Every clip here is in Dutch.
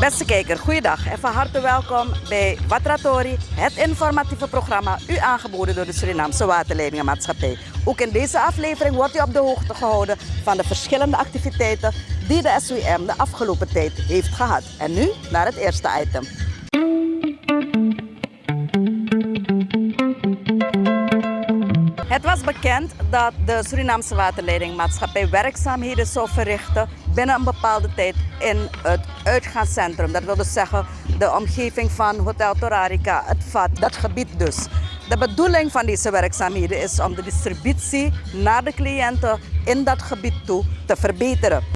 Beste kijker, goeiedag en van harte welkom bij Watratori, het informatieve programma u aangeboden door de Surinaamse Waterleidingenmaatschappij. Ook in deze aflevering wordt u op de hoogte gehouden van de verschillende activiteiten die de SWM de afgelopen tijd heeft gehad. En nu naar het eerste item. Het was bekend dat de Surinaamse Waterleidingenmaatschappij werkzaamheden zou verrichten binnen een bepaalde tijd in het uitgaanscentrum. Dat wil dus zeggen de omgeving van Hotel Torarica, het VAT, dat gebied dus. De bedoeling van deze werkzaamheden is om de distributie naar de cliënten in dat gebied toe te verbeteren.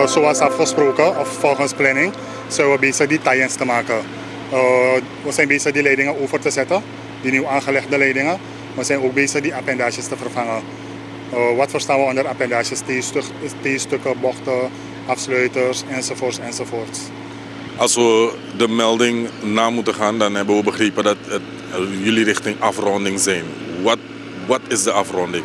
Zoals afgesproken, of volgens planning, zijn we bezig die tie-ins te maken. We zijn bezig die leidingen over te zetten, die nieuw aangelegde leidingen. We zijn ook bezig die appendages te vervangen. Wat verstaan we onder appendages? T-stukken, bochten, afsluiters, enzovoorts. Als we de melding na moeten gaan, dan hebben we begrepen dat jullie richting afronding zijn. Wat is de afronding?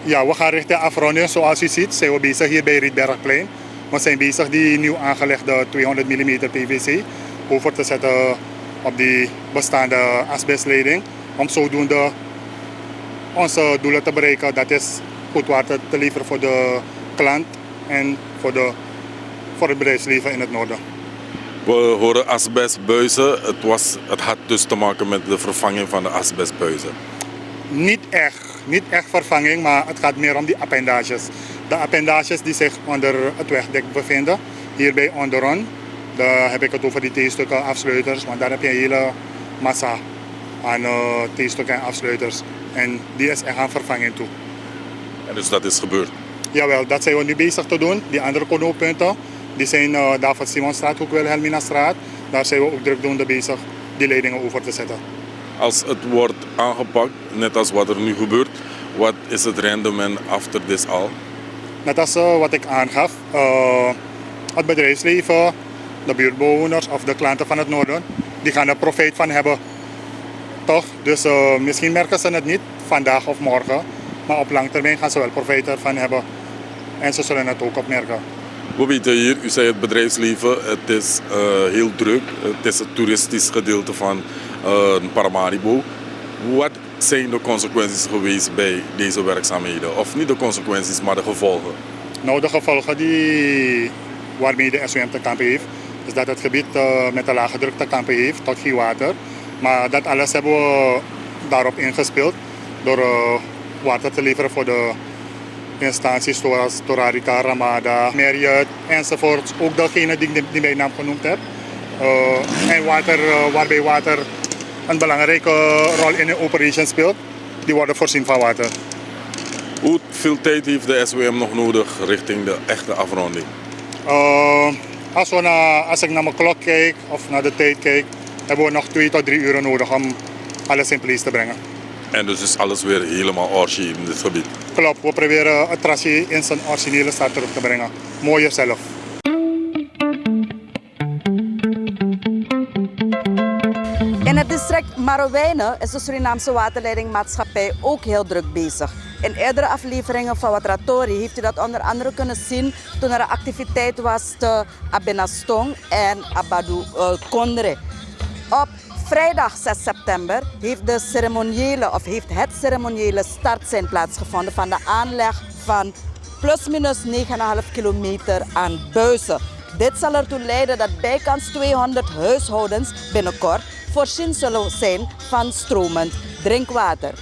Ja, we gaan richting afronding. Zoals u ziet zijn we bezig hier bij Rietbergplein. We zijn bezig die nieuw aangelegde 200 mm PVC over te zetten op die bestaande asbestleiding. Om zodoende onze doelen te bereiken. Dat is goed water te leveren voor de klant en voor het bedrijfsleven in het noorden. We horen asbestbuizen. Het had dus te maken met de vervanging van de asbestbuizen. Niet echt vervanging, maar het gaat meer om die appendages. De appendages die zich onder het wegdek bevinden, hier bij onderon, daar heb ik het over die T-stukken afsluiters, want daar heb je een hele massa aan T-stukken en afsluiters. En die is echt aan vervanging toe. En dus dat is gebeurd? Jawel, dat zijn we nu bezig te doen. Die andere knooppunten, die zijn David Simonstraat, ook Wilhelminastraat. Daar zijn we ook drukdoende bezig die leidingen over te zetten. Als het wordt aangepakt, net als wat er nu gebeurt, wat is het rendement after this all? Net als wat ik aangaf, het bedrijfsleven, de buurtbewoners of de klanten van het noorden, die gaan er profijt van hebben. Toch? Dus misschien merken ze het niet vandaag of morgen, maar op lang termijn gaan ze wel profijt ervan hebben. En ze zullen het ook opmerken. We weten hier, u zei het bedrijfsleven, het is heel druk. Het is het toeristisch gedeelte van Paramaribo. Wat zijn de consequenties geweest bij deze werkzaamheden? Of niet de consequenties, maar de gevolgen? Nou, de gevolgen waarmee de SWM te kampen heeft, is dat het gebied met een lage druk te kampen heeft tot geen water. Maar dat alles hebben we daarop ingespeeld door water te leveren voor de instanties zoals Torarica, Ramada, Marriott enzovoort. Ook degene die mijn naam genoemd heb. En waarbij water een belangrijke rol in de operation speelt, die worden voorzien van water. Hoeveel tijd heeft de SWM nog nodig richting de echte afronding? Als ik naar mijn klok kijk of naar de tijd kijk, hebben we nog 2 tot 3 uur nodig om alles in place te brengen. En dus is alles weer helemaal orgie in dit gebied? Klopt, we proberen het tracé in zijn originele staat terug te brengen. Mooier zelf. In het district Marowijnen is de Surinaamse Waterleidingmaatschappij ook heel druk bezig. In eerdere afleveringen van Watratori heeft u dat onder andere kunnen zien toen er een activiteit was te Abenastong en Abadu Kondre. Op vrijdag 6 september heeft het ceremoniële startsein plaatsgevonden van de aanleg van plusminus 9,5 kilometer aan buizen. Dit zal ertoe leiden dat bijkans 200 huishoudens binnenkort voorzien zullen zijn van stromend drinkwater.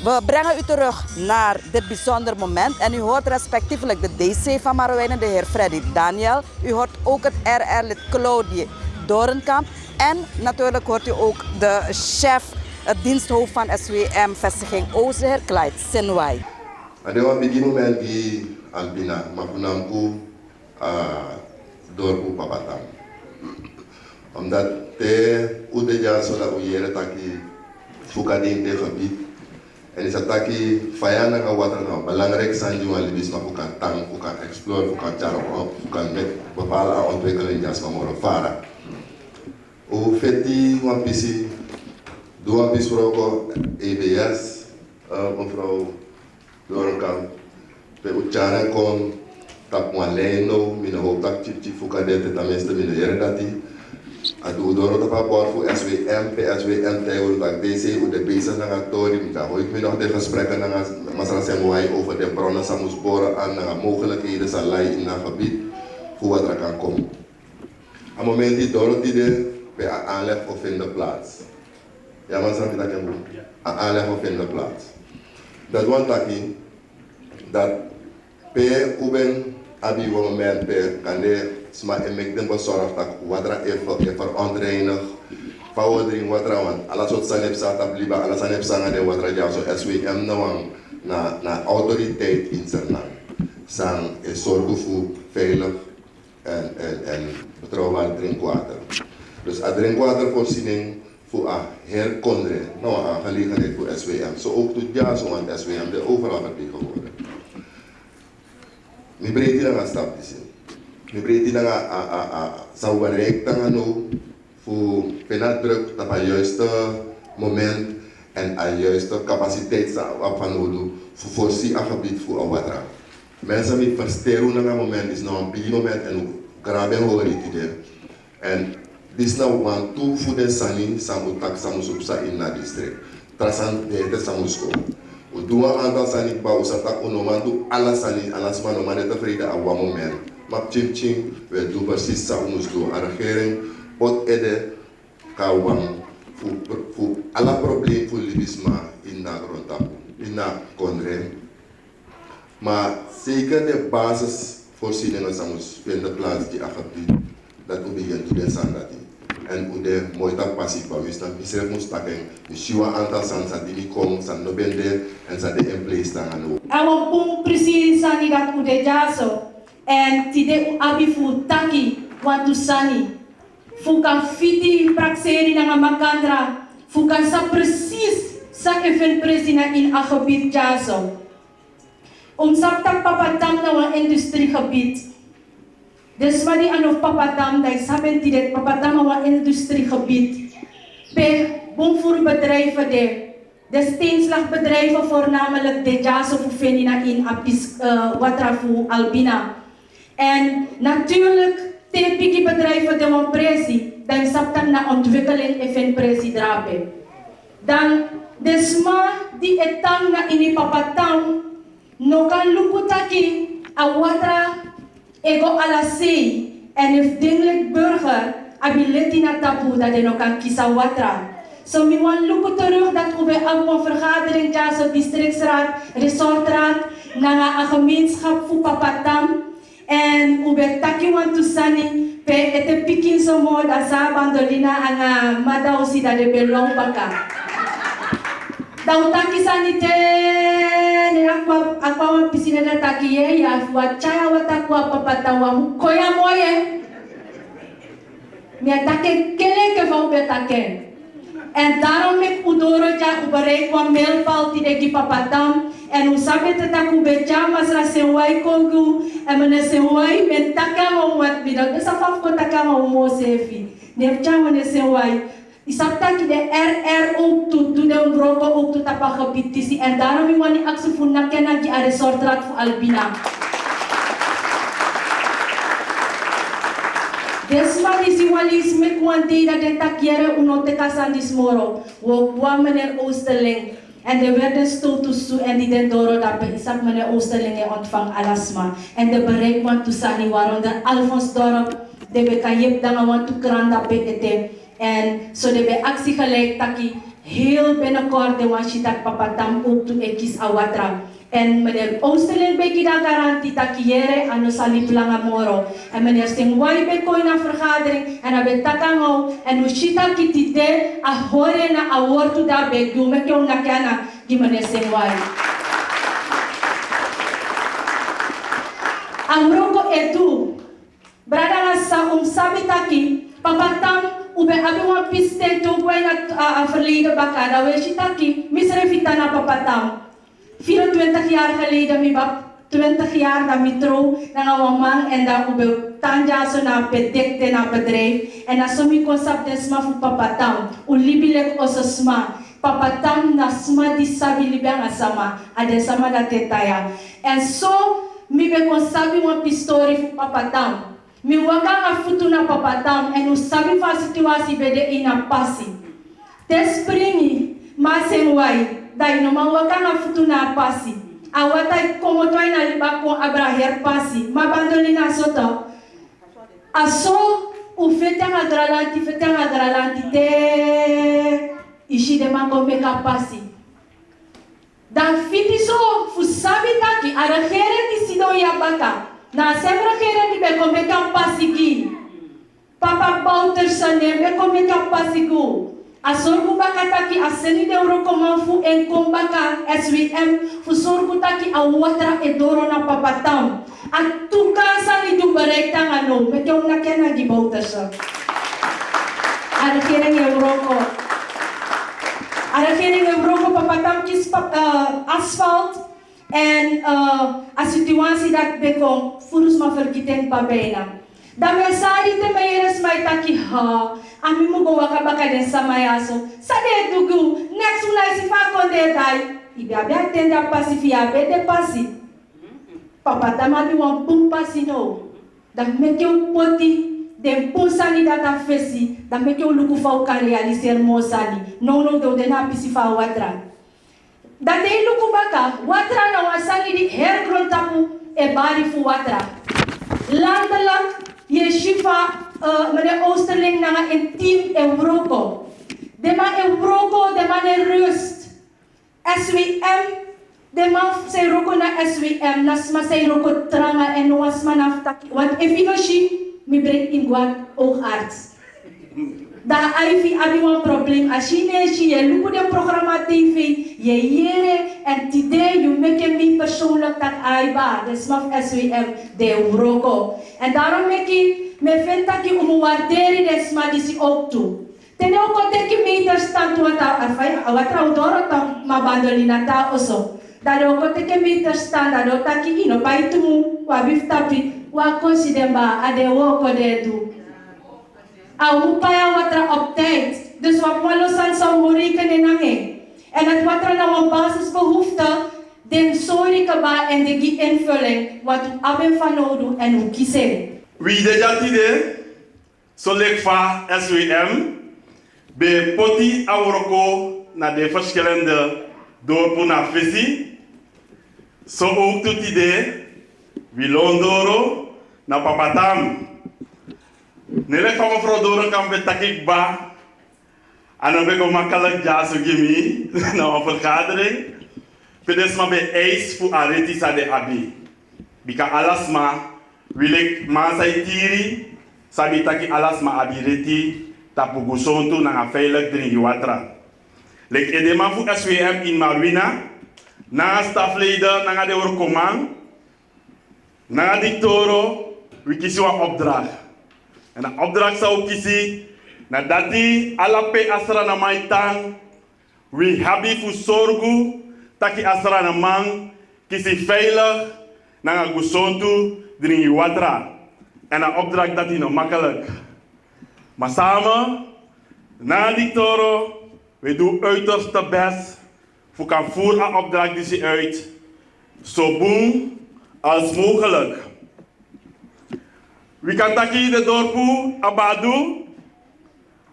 We brengen u terug naar dit bijzonder moment en u hoort respectievelijk de DC van Marowijnen, de heer Freddy Daniel. U hoort ook het RR-lid Claudie Dorenkamp en natuurlijk hoort u ook de chef, het diensthoofd van SWM Vestiging Oost, de heer Clyde Sinwai. Adewa bigi moment gi Albina mapunamku dorpu papatam. Omdat te ude jaso la uyere taki fukading te gebied. En is dat taki fayana nga water nou belangrijk zijn die walibis maar kan tang, kan explore, kan charop op, kan met bepaalde ontwikkeling jas maar moro fara. O feti wan pisi dua bisproko EBS mevrouw Doornkamp pe uchara kon tap mwaleno mina hoop tak chip fukadete tameste mina yere dati. Adu doro tapa bor voor SWM, PSWM tegen dat DC hoe de bezig naar het tori. Daar hoor ik me nog de gesprekken naar Masra Semwai over de bronnen samus boren aan naar mogelijkheden salai in dat gebied voor wat er kan komen. Op het moment die doro die de bij aanleg of in de plaats. Ja, maar snap je dat je moet? Aanleg of in de plaats. Dat want dat per uben abi moment per kan de sma emek den bezorgd dat wadra even verontreinig verwoordering wadra want alles wat sanep staat op liba alles sanep sanga de wadra ja zo SWM na autoriteit in Suriname sang is zorgen voor veilig en betrouwbaar drinkwater. Dus a drinkwatervoorziening voor a herkondre nou een aangelegenheid voor SWM zo ook doet ja zo want SWM de overal vertegenwoordigd. Mi breedte dan een stap te zien. Mi breedte dan zou bereikt dan nou voor benadrukt op een juiste moment en een juiste capaciteit van nodig voor voorzien een gebied voor een water. Mensen die versterken dan een moment is nou een big moment en graben horen het en dit is nou een toe voor de sani samu tak samu subsa in na district. Trasan de samu school. We doen een aantal sani bouw, we zetten ook alle sani, alles maar nog maar tevreden aan wat moment. Maar ching we doen precies wat we moeten doen. De regering pot ede kawang voor alle problemen voor libisma in de grond, in de kondre. Maar zeker de basisvoorzieningen zijn de plaats die afgebied dat we beginnen te doen. En hoe de mooi tak passief bouw is, dan misref moest takken. Dus je aantal sansa die komen, san no bende en san de in place staan aan de. Awa pung precies sani dat hoe de jaso en tide abi fu taki wantu sani fu kan fiti praxeri na makandra fu kan sa precies sa even presina in a gebied jaso. Saptak papadam na wa industriegebied. Dus wat die aan of papadam, dat is hebben die het papadam wa industriegebied. Per bomvoerbedrijven de steenslagbedrijven voornamelijk de jaso voor Fenina in Apis Watrafu Albina. En natuurlijk de bedrijven de wanpresi, dan saptan na ontwikkeling even presi drape. Dan de sma die etang na ini papadam, no kan luputaki a watra ego alasei en if dingelijk burger ability na tapu dat no kan kisa watra. So mi wan luku terug dat we bij een vergadering jaso districtsraad, resortraad, na een gemeenschap voor papatam en we taki wan tusani pe ete pikin so mo da sa bandolina ang madausi da de belong baka. Daw taki sanite ni akwa pisina na taki ya wachaya watakwa papatawa koya moye. Mi atake kele ke vau betake. En daarom heb ik udoroja ubereik wa meelpal tide ki papatam en usabe tataku beja masra sewai kogu en mene sewai men takama wat bidak esa faf ko takama mo sefi ne chama ne sewai isapta ki de RR ook tu de broko ook tu tapa gebitisi en daarom ik wani aksu funna kena ki are sortrat fu albina. Desma disi walis met wanti dat de takiere unote kasandis moro. Wokwa meneer Oosterling. En de werden stotus toe en die den doro dape isap meneer Oosterling ontvang alasma. En de bereik want to sani waaronder Alfons Dorp. De be kayip danga want to kran dape ete. En so de be actie gelijk taki heel binnenkort de wanshitak papatam ook to ekis awatra. En meneer Oosterling beki da garantie takiere ano salip langa moro. En meneer Singwai beko in een vergadering en abe takangau en ushita kitite a hore na awortu da be gume kyo nakana di meneer Singwai. Amroko etu. Brada nga sa sabi taki, papatam ube abi wan piste tu kway na verleden baka. Da we si taki, misrefita na papatam. 24 jaar geleden mi bab 20 jaar dat ik trouw naar een man en dat we tanja zo naar bedekte naar bedrijf en dat zo mi concept desma voor papa tam u libilek ososma papa tam na sma di sabi libang asama ade sama dat tetaya en zo mi be concept uma pistori voor papa tam mi waka a futu na papa tam en u sabi fa situatie bede ina pasi desprini masen wai dai no man waka a futu na pasi awata como tu na liba com abraher pasi mabandoni na sota aso o fetang agralanti te ishi de mango meka pasi dan fiti so fu sabi taki ara khere ti sido ya baka na semra khere ti be ko meka pasi gi papa bauter sane be ko meka pasi go Asorku baka taki aseni de euro komanfu en kombaka SWM fu sorku taki awatra edoro na papatam. At tukasa ni du berekta ngano, metong na kena gibauta sa. Ada kering euroko. Ada kering euroko papatam kis asfalt en a situasi dat bekong furus ma vergiten pabena. Da mesari te meires mai taki ha. Ami mo gawa ka baka den sa mayaso. Sa de dugu, next una si fa konde dai. Ibi abia tenda pasi fi abede pasi. Papa tamadi wan pum pasi no. Da meke u poti, den pum sani data fesi, da meke u luku fa u kan realiser mo sani. No do den apisi fa watra. Da de luku baka, watra na wasani di her tapu e bari fu watra. Landelijk, je shifa meneer Oosterling naar een team Euroko. De man Euroko, de man in rust. SWM, de man zijn roko na SWM, nasma zijn roko tranga en wasma naftaki. Want efinoshi, mi brengt in guad oogarts. Da aifi abi wan probleem. Ashine shi je luku de programma TV, je jere en today you make me persoonlijk dat aiba, de smaf SWM, de Euroko. En daarom make ik me vind dat je om waarderen des maar die si ook toe. Ten ook al teki meter stand wat au doro ta mabandolina ta oso. Dat ook al teki meter stand dat ook taki ino pai tumu wa bif tapi wa considemba ade woko de du. Au paya watra op tijd. Dus wat malosan zou moriken en nange. En het watra na wan basisbehoefte den sorry kaba en de gi invulling wat u aben van nodu en u kiezen. Wie de jatide, so lek fa SWM, be poti auroko na de verschillende dorpen na visie. So ook tot idee, wie londoro na papatam. Nele van mevrouw Doren kan betakik ba, en dan ben ik makkelijk ja zo gimi na een vergadering. Pedes ma be eis fu areti sa de abi. Bika alas ma wil ik masai tiri, sabi taki alas ma abireti, tapu gusontu na veilig drinken water. Lek edema fu SWM in Marwina, na stafleider na de orkomang, na diktoro, we kiezen een opdracht. En de opdracht zou kiezen, na dati alape asra na maitang, we habi fu sorgu, taki asra na mang, kiezen veilig, na gusontu, drinken water. En een opdracht dat is nog makkelijk. Maar samen, na die toro, we doen uiterste best voor kan voeren een opdracht die ze uit. Zo boem als mogelijk. We kan taki de dorpu abadu.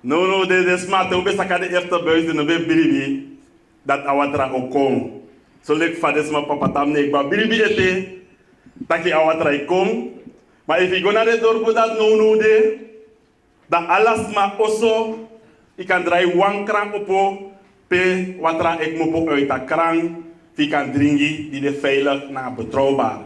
No, dit is maar te besaka de eerste buis en we biribi dat awatra ook kom. Zo lek fades ma papa tamne ik ba biribi ete. Taki awatra kom. Maar if you go naar de dorp dat no de, dat alles maar osso, ik kan draaien one kraan op, pe watra ik mopo uit de kraan, die kan drinken, die de veilig naar betrouwbaar.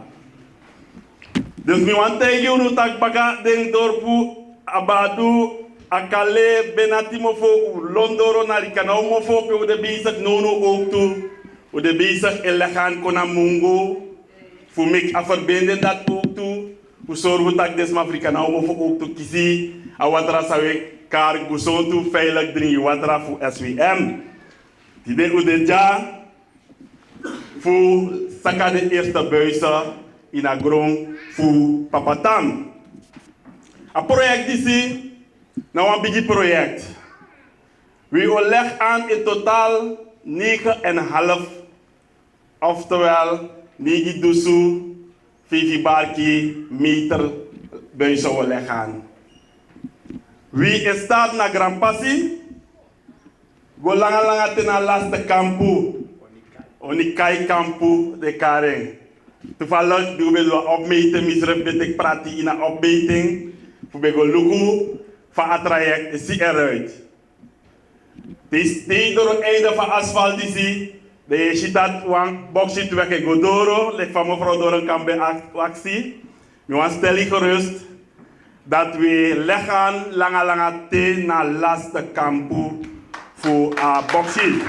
Dus mi want tegen nu tak baga den dorpu abadu akale benatimofo londoro naar die kan omofo pe de bezig nono ook toe, de bezig elegan kona mungo, voor mij verbinden dat ook toe. voor zorgen dat deze Afrika nou ook te kiezen. En wat er zou ik kar gusontu veilig drinken water voor SWM. Die deed dit jaar voor saka de eerste buizen in een grond voor Papatam. Een project is nou een big project. We leggen aan in totaal 9,5, oftewel 9 dusu 5 barki meter buizen we leggen aan. Wie is staat naar Grand Passi? Go langa tena laatste kampu. Onikai kampu de Karing. Toevallig doen we een opmeting, misref dat ik praat in een opmeting. Voor we go luku van het traject, het ziet eruit. Het is door het einde van asfalt is de shitat wang boxit weg godoro, lek van mevrouw Doren kan bij actie. We want stel gerust dat we leggen lange te naar laatste kampu voor boxit.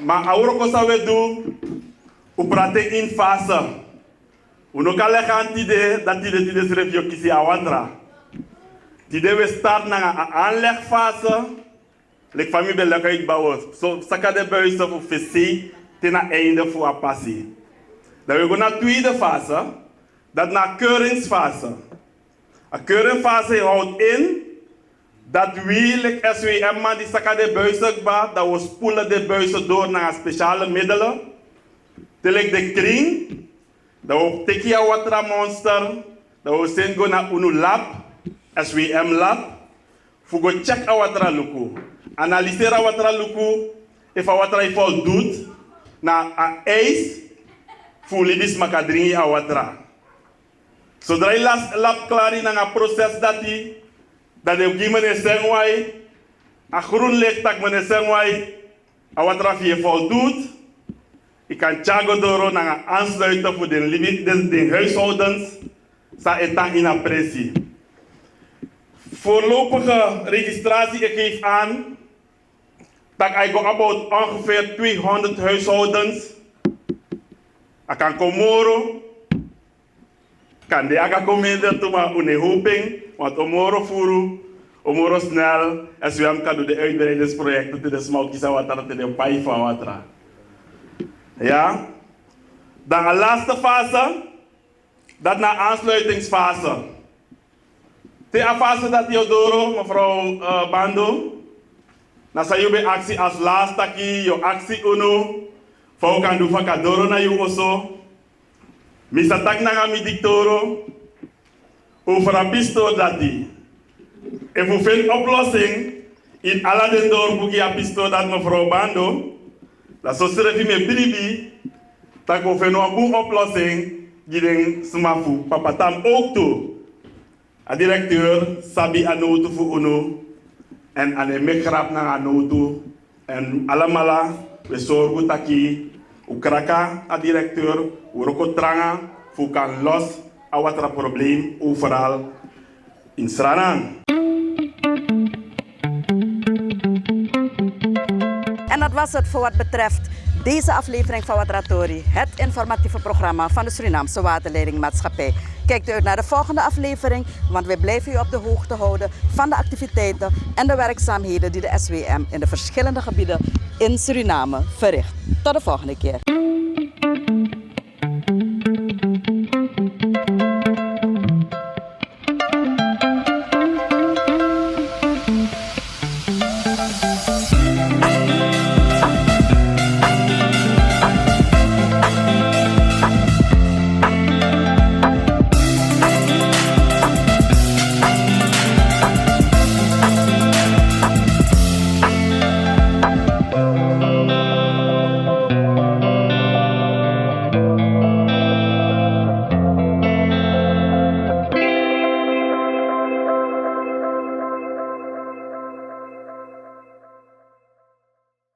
Maar auro cosa we doen, we praten in fase. We no kan leggen tide dat tide schrijf kisi awatra. Tide we start naar een aanlegfase. Lek familie bij lekker uitbouwen. Zo saka de buizen voor visie ten einde voor a passie. Dan we gaan naar de tweede fase. Dat naar keuringsfase. Een keuringsfase houdt in dat we, like SWM, man die saka de buizen ba, dat we spoelen de buizen door naar speciale middelen. Telek de kring, dat we tekia water monster, dat we zijn go naar unu lab, SWM lab, voor go check a water luku. Analyseer a water luku, if a water voldoet naar een eis, voor libis makadringi a water. Zodra je lab klaar is naar een proces dat de meneer Sengwai, een groen licht dat meneer Sengwai, a water je voldoet, ik kan chago doro naar aansluiten voor de huishoudens, sa etan in een pressie. Voorlopige registratie, ik geef aan dat ik go about ongeveer 200 huishoudens. Ik kan komoro, kan de aga komen toe maar une hoping, want omoro furu, omoro snel, SWM kan doen de uitbreidingsprojecten te de smalkisa water te de pai van water. Ja? Dan de laatste fase, dat naar aansluitingsfase. De fase dat Theodoro, mevrouw Bando, na sa je actie als laatste ki, je actie uno, voor kan doen van kadoro na je oso. Misa tak na mi dictoro, over een pistool dat die. En voor veel oplossing, in alle den door boekie een pistool dat mevrouw Bando, dat zo schrijf me bribi, dat over een boe oplossing, die den smafu, papatam ook toe. A directeur sabi anoto voor uno en aan de mekrap na anoto en alamala we zorgen dat ki ukraka a directeur uroko tranga voor kan los a wat probleem overal in Sranang. En dat was het voor wat betreft deze aflevering van Watratori, het informatieve programma van de Surinaamse Waterleidingmaatschappij. Kijkt u uit naar de volgende aflevering, want wij blijven u op de hoogte houden van de activiteiten en de werkzaamheden die de SWM in de verschillende gebieden in Suriname verricht. Tot de volgende keer.